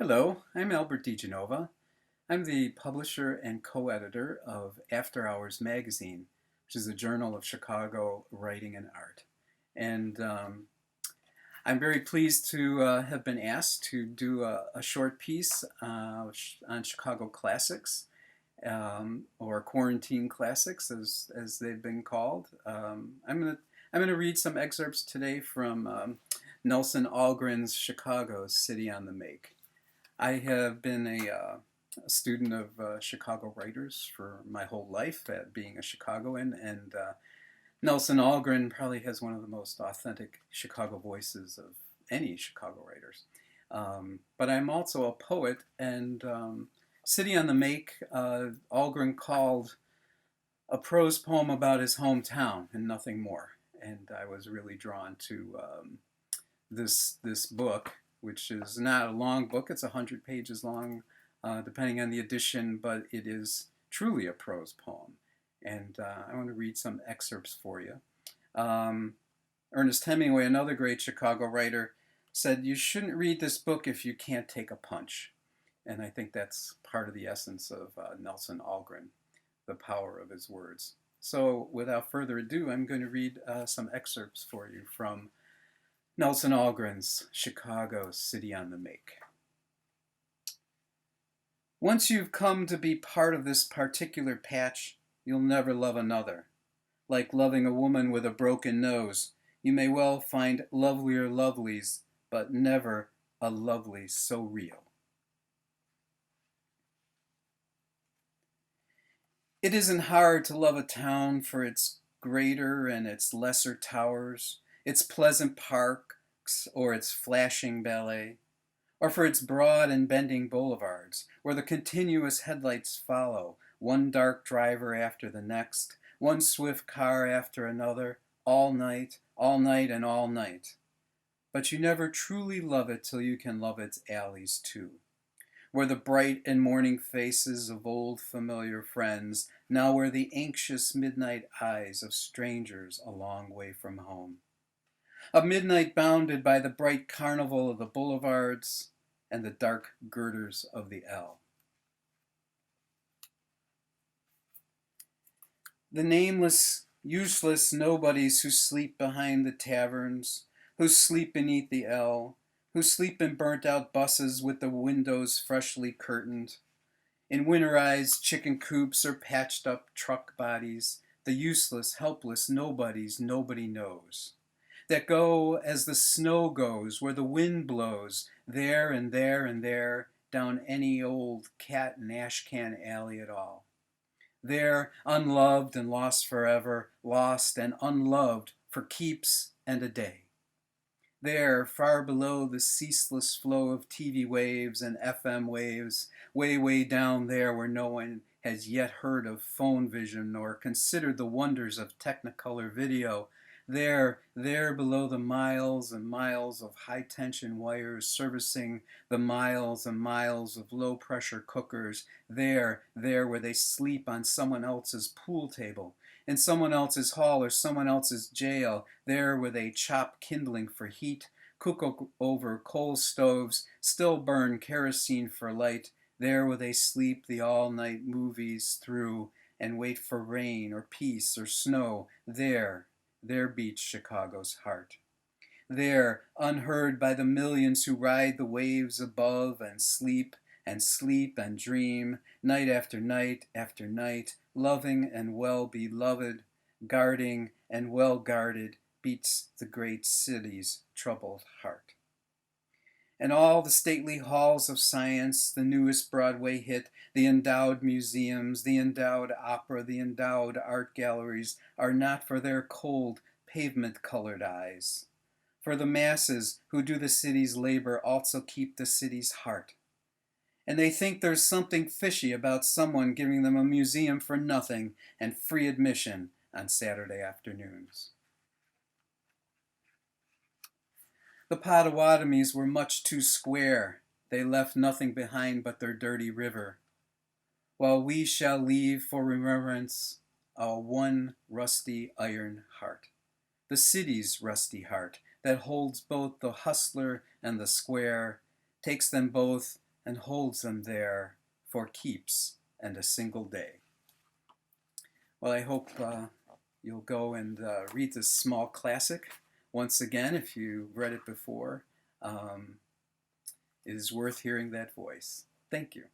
Hello, I'm Albert DeGenova. I'm the publisher and co-editor of After Hours magazine, which is a journal of Chicago writing and art. And I'm very pleased to have been asked to do a short piece on Chicago classics, or quarantine classics, as they've been called. I'm gonna read some excerpts today from Nelson Algren's Chicago, City on the Make. I have been a student of Chicago writers for my whole life, being a Chicagoan, and Nelson Algren probably has one of the most authentic Chicago voices of any Chicago writers. But I'm also a poet, and City on the Make, Algren called a prose poem about his hometown and nothing more. And I was really drawn to this book, which is not a long book. It's 100 pages long, depending on the edition, but it is truly a prose poem. And I want to read some excerpts for you. Ernest Hemingway, another great Chicago writer, said, "You shouldn't read this book if you can't take a punch." And I think that's part of the essence of Nelson Algren, the power of his words. So without further ado, I'm going to read some excerpts for you from Nelson Algren's Chicago, City on the Make. Once you've come to be part of this particular patch, you'll never love another. Like loving a woman with a broken nose, you may well find lovelier lovelies, but never a lovely so real. It isn't hard to love a town for its greater and its lesser towers, its pleasant parks or its flashing ballet, or for its broad and bending boulevards, where the continuous headlights follow, one dark driver after the next, one swift car after another, all night, and all night. But you never truly love it till you can love its alleys too, where the bright and morning faces of old familiar friends now wear the anxious midnight eyes of strangers a long way from home. A midnight bounded by the bright carnival of the boulevards and the dark girders of the L. The nameless, useless nobodies who sleep behind the taverns, who sleep beneath the L, who sleep in burnt-out buses with the windows freshly curtained, in winterized chicken coops or patched-up truck bodies, the useless, helpless nobodies nobody knows, that go as the snow goes where the wind blows, there and there and there, down any old cat and ashcan alley at all. There, unloved and lost forever, lost and unloved for keeps and a day. There, far below the ceaseless flow of TV waves and FM waves, way down there where no one has yet heard of phone vision or considered the wonders of Technicolor video, there below the miles and miles of high-tension wires servicing the miles and miles of low-pressure cookers, there where they sleep on someone else's pool table, in someone else's hall or someone else's jail, there where they chop kindling for heat, cook over coal stoves, still burn kerosene for light, there where they sleep the all-night movies through and wait for rain or peace or snow, there beats Chicago's heart. There, unheard by the millions who ride the waves above and sleep and dream, night after night after night, loving and well beloved, guarding and well guarded, beats the great city's troubled heart. And all the stately halls of science, the newest Broadway hit, the endowed museums, the endowed opera, the endowed art galleries are not for their cold, pavement-colored eyes. For the masses who do the city's labor also keep the city's heart. And they think there's something fishy about someone giving them a museum for nothing and free admission on Saturday afternoons. The Potawatomis were much too square. They left nothing behind but their dirty river. While we shall leave for remembrance a one rusty iron heart, the city's rusty heart that holds both the hustler and the square, takes them both and holds them there for keeps and a single day. Well, I hope you'll go and read this small classic once again if you read it before. It is worth hearing that voice. Thank you.